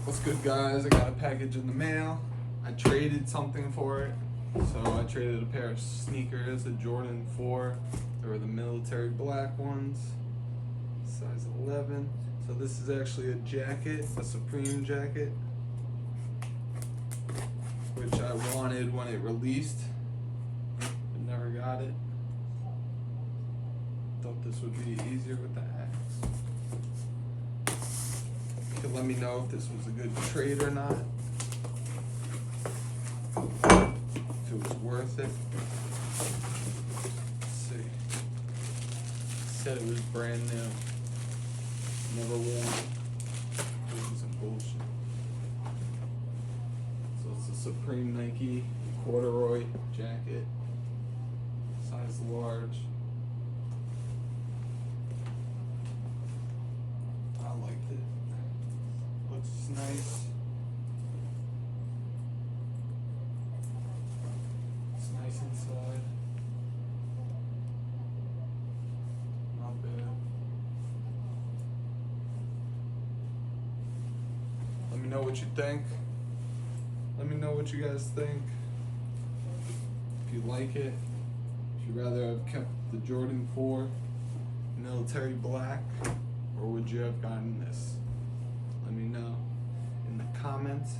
What's good, guys? I got a package in the mail. I traded something for it. So I traded a pair of sneakers, a Jordan 4. They were the military black ones, size 11. So this is actually a jacket, a Supreme jacket, which I wanted when it released, but never got it. Thought this would be easier with the axe. You can let me know if this was a good trade or not. If it was worth it. Let's see. It said it was brand new. Never worn. This is some bullshit. So it's a Supreme Nike corduroy jacket. Size large. I liked it. Looks nice. It's nice inside. Not bad. Let me know what you think. Let me know what you guys think. If you like it. If you'd rather have kept the Jordan 4 military black, or would you have gotten this? Let me know in the comments.